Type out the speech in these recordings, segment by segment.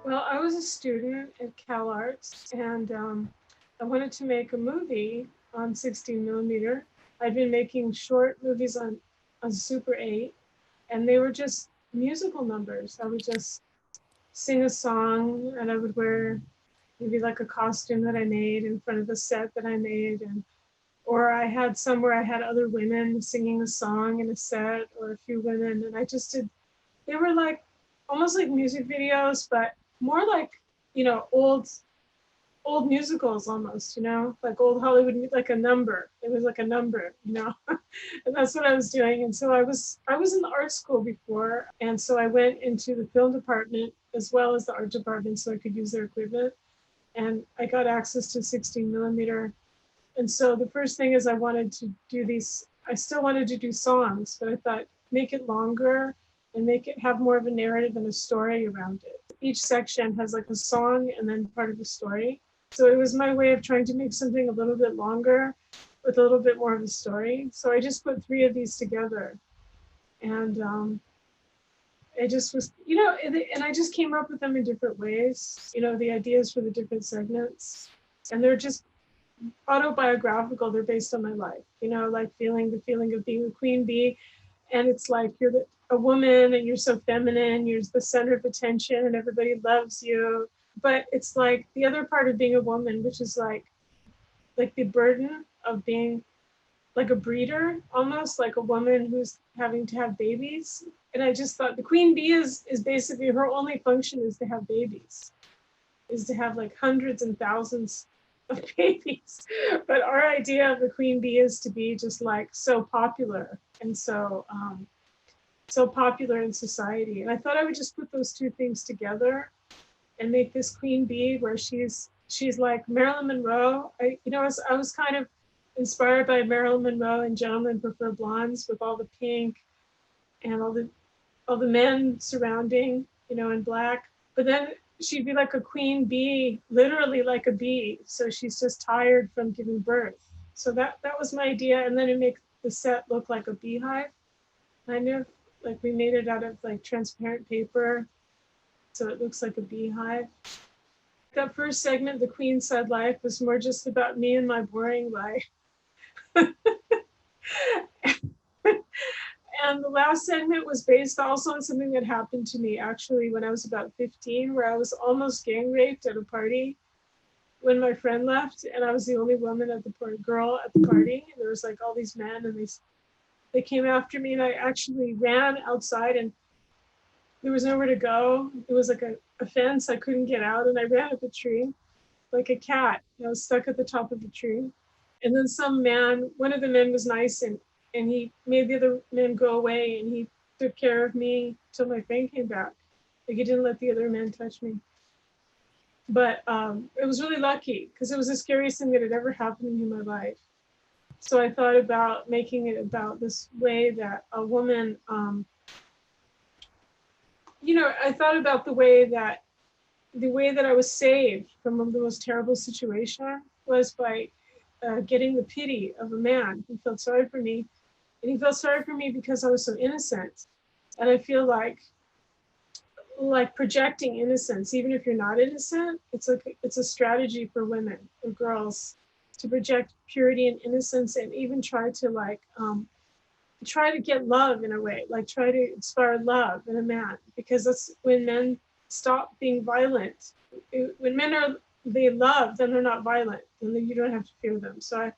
Well, I was a student at Cal Arts, and I wanted to make a movie on 16 millimeter. I'd been making short movies on Super 8, and they were just musical numbers. I would just sing a song, and I would wear maybe like a costume that I made in front of a set that I made, and or I had some where I had other women singing a song in a set, or a few women, and I just did. They were like almost like music videos, but more like old musicals almost, like old Hollywood, like a number. It was like a number, and that's what I was doing. And so I was in the art school before, and so I went into the film department as well as the art department so I could use their equipment, and I got access to 16 millimeter. And so the first thing is I wanted to do these. I still wanted to do songs, but I thought make it longer and make it have more of a narrative and a story around it. Each section has like a song and then part of the story. So it was my way of trying to make something a little bit longer with a little bit more of a story. So I just put three of these together. And it just was, and I just came up with them in different ways, the ideas for the different segments. And they're just autobiographical. They're based on my life, like the feeling of being a queen bee. And it's like you're a woman and you're so feminine, you're the center of attention and everybody loves you. But it's like the other part of being a woman, which is like the burden of being like a breeder, almost like a woman who's having to have babies. And I just thought the queen bee is basically her only function is to have babies, is to have like hundreds and thousands of babies. But our idea of the queen bee is to be just like so popular and so popular in society. And I thought I would just put those two things together and make this queen bee where she's like Marilyn Monroe. I was kind of inspired by Marilyn Monroe and Gentlemen Prefer Blondes with all the pink and all the men surrounding, in black. But then she'd be like a queen bee, literally like a bee. So she's just tired from giving birth. So that was my idea. And then it makes the set look like a beehive, kind of. Like we made it out of like transparent paper. So it looks like a beehive. That first segment, The Queen Side Life, was more just about me and my boring life. And the last segment was based also on something that happened to me actually when I was about 15, where I was almost gang raped at a party when my friend left, and I was the only woman at the girl at the party. And there was like all these men, and they came after me, and I actually ran outside, and there was nowhere to go. It was like a fence. I couldn't get out, and I ran up a tree like a cat. I was stuck at the top of the tree. And then some man, one of the men was nice, and he made the other men go away, and he took care of me till my friend came back. Like he didn't let the other men touch me. But it was really lucky because it was the scariest thing that had ever happened to me in my life. So I thought about making it about this way that a woman, I thought about the way that I was saved from the most terrible situation was by getting the pity of a man who felt sorry for me. And he felt sorry for me because I was so innocent. And I feel like projecting innocence, even if you're not innocent, it's a strategy for women or girls to project purity and innocence, and even try to get love in a way, like try to inspire love in a man, because that's when men stop being violent. When men they love, then they're not violent, and then you don't have to fear them. So I'm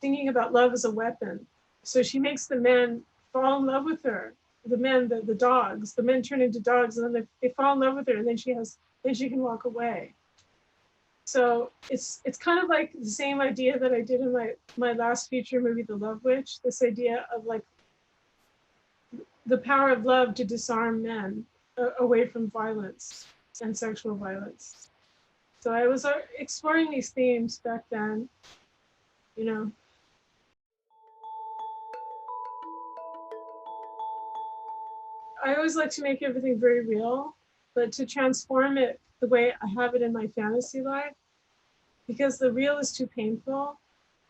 thinking about love as a weapon. So she makes the men fall in love with her. The men, the dogs, the men turn into dogs, and then they fall in love with her, and then she can walk away. So it's kind of like the same idea that I did in my last feature movie, The Love Witch. This idea of like the power of love to disarm men away from violence and sexual violence. So I was exploring these themes back then, I always like to make everything very real, but to transform it the way I have it in my fantasy life, because the real is too painful.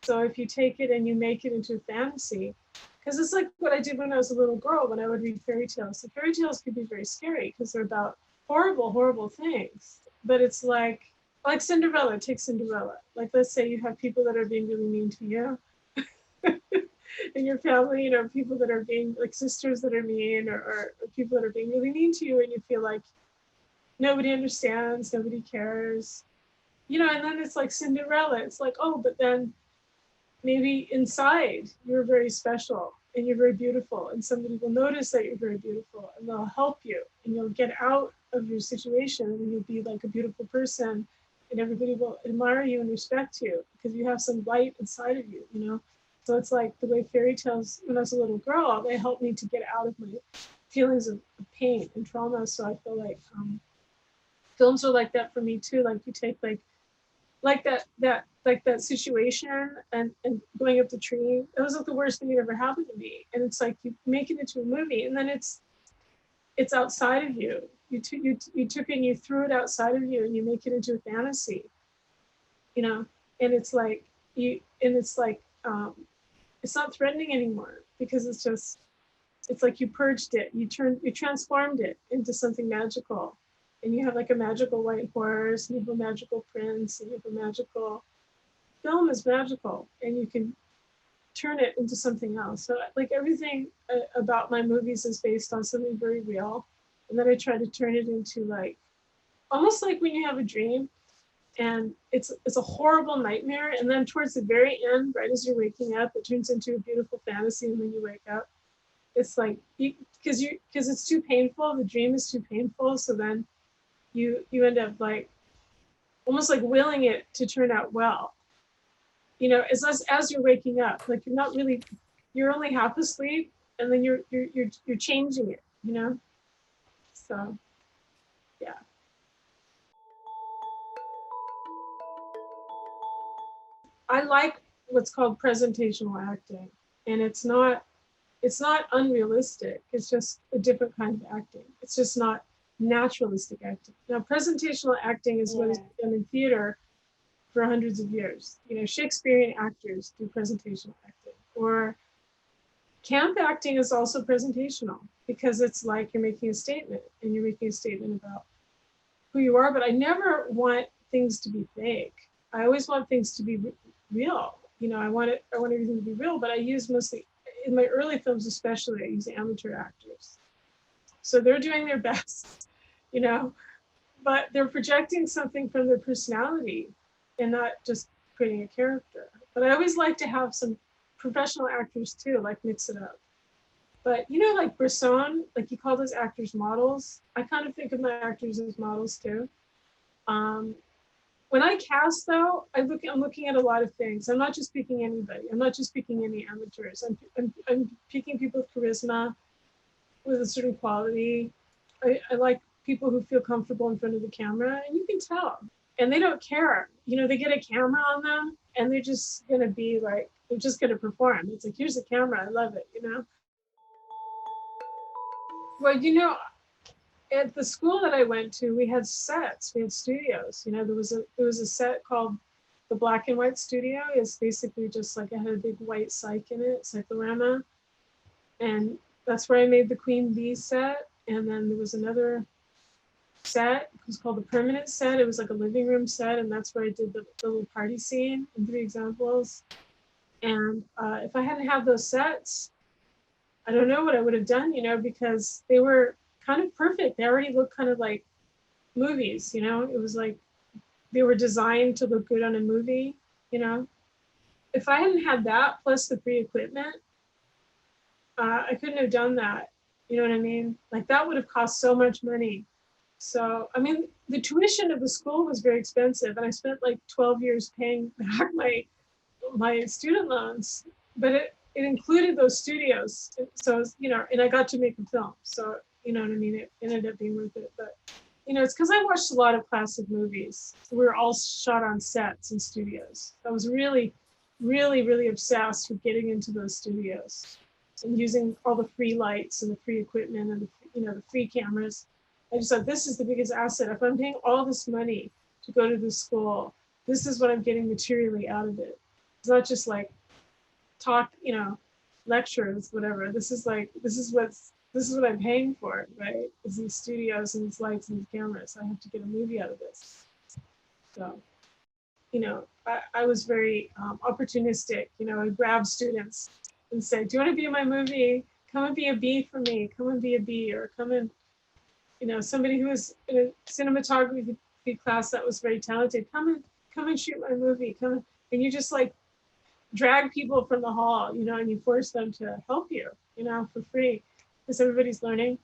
So if you take it and you make it into a fantasy, because it's like what I did when I was a little girl, when I would read fairy tales. The fairy tales could be very scary because they're about horrible, horrible things. But it's like Cinderella, take Cinderella. Like, let's say you have people that are being really mean to you in your family, people that are being like sisters that are mean, or people that are being really mean to you, and you feel like nobody understands, nobody cares, and then it's like Cinderella. It's like, oh, but then maybe inside you're very special and you're very beautiful, and somebody will notice that you're very beautiful and they'll help you, and you'll get out of your situation and you'll be like a beautiful person, and everybody will admire you and respect you because you have some light inside of you. So it's like the way fairy tales, when I was a little girl, they helped me to get out of my feelings of pain and trauma. So I feel like films are like that for me too. Like, you take that situation, and going up the tree. That was like the worst thing that ever happened to me. And it's like you make it into a movie, and then it's outside of you. You took it and you threw it outside of you, and you make it into a fantasy. And it's not threatening anymore, because it's like you purged it. You transformed it into something magical. And you have like a magical white horse, and you have a magical prince, and you have a magical film is magical, and you can turn it into something else. So like everything about my movies is based on something very real. And then I try to turn it into like, almost like when you have a dream and it's a horrible nightmare. And then towards the very end, right as you're waking up, it turns into a beautiful fantasy. And when you wake up, it's like, because it's too painful. The dream is too painful. So then you end up like almost like willing it to turn out well. As you're waking up, like you're only half asleep, and then you're. So yeah. I like what's called presentational acting, and it's not unrealistic. It's just a different kind of acting. It's just not naturalistic acting. Now, presentational acting is what is done in theater for hundreds of years. Shakespearean actors do presentational acting, or camp acting is also presentational, because it's like you're making a statement, and you're making a statement about who you are. But I never want things to be fake. I always want things to be real. I want everything to be real. But I use mostly, in my early films especially, I use amateur actors. So they're doing their best, you know, but they're projecting something from their personality and not just creating a character. But I always like to have some professional actors too, like mix it up. But like Bresson, like he called his actors models. I kind of think of my actors as models too. Um, when I cast, though, I'm looking at a lot of things. I'm not just picking anybody. I'm not just picking any amateurs. I'm picking people with charisma, with a certain quality. I like people who feel comfortable in front of the camera, and you can tell. And they don't care. They get a camera on them, and they're just gonna be like, they're just gonna perform. It's like, here's the camera. I love it. Well, at the school that I went to, we had sets, we had studios. There was a set called the Black and White Studio. It's basically just like, it had a big white cyc in it, cyclorama, and that's where I made the Queen Bee set. And then there was another set. It was called the Permanent Set. It was like a living room set, and that's where I did the little party scene in Three Examples. And if I hadn't had those sets, I don't know what I would have done, because they were kind of perfect. They already looked kind of like movies. It was like they were designed to look good on a movie. If I hadn't had that plus the free equipment, I couldn't have done that. You know what I mean? Like, that would have cost so much money. So, I mean, the tuition of the school was very expensive, and I spent like 12 years paying back my student loans, but it included those studios. So, and I got to make a film. So, you know what I mean? It ended up being worth it. But, it's because I watched a lot of classic movies. We were all shot on sets in studios. I was really, really, really obsessed with getting into those studios and using all the free lights and the free equipment and the free cameras. I just thought, this is the biggest asset. If I'm paying all this money to go to this school, this is what I'm getting materially out of it. It's not just like talk, lectures, whatever. This is what's this is what I'm paying for, right? Is these studios and these lights and these cameras. I have to get a movie out of this. So, you know, I was very opportunistic. You know, I grab students and say, do you want to be in my movie? Come and be a B for me. Come and be a B, or come and, you know, somebody who was in a cinematography class that was very talented. Come and shoot my movie. And you just like drag people from the hall, you know, and you force them to help you, you know, for free, because everybody's learning.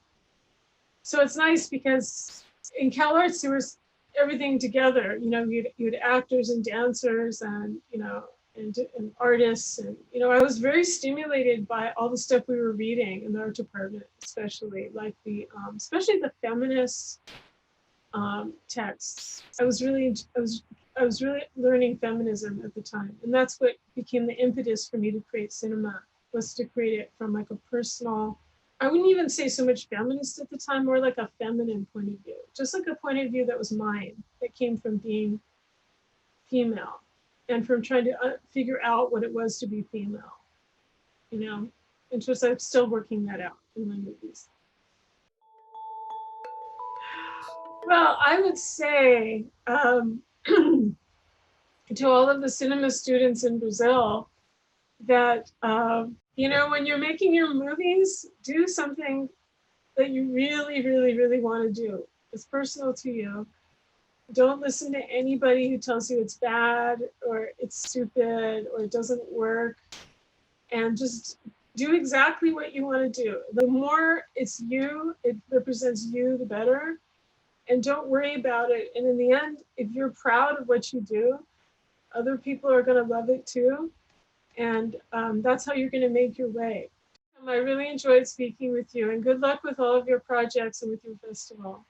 So it's nice because in Cal Arts there was everything together. You know, you'd actors and dancers and, you know, and artists. And, you know, I was very stimulated by all the stuff we were reading in the art department, especially like especially the feminist texts. I was really learning feminism at the time. And that's what became the impetus for me to create cinema, was to create it from like a personal, I wouldn't even say so much feminist at the time, more like a feminine point of view, just like a point of view that was mine, that came from being female and from trying to figure out what it was to be female, you know, and just I'm still working that out in my movies. Well, I would say to all of the cinema students in Brazil that, you know, when you're making your movies, do something that you really, really, really want to do. It's personal to you. Don't listen to anybody who tells you it's bad or it's stupid or it doesn't work. And just do exactly what you want to do. The more it's you, it represents you, the better. And don't worry about it. And in the end, if you're proud of what you do, other people are going to love it too. And that's how you're going to make your way. I really enjoyed speaking with you, and good luck with all of your projects and with your festival.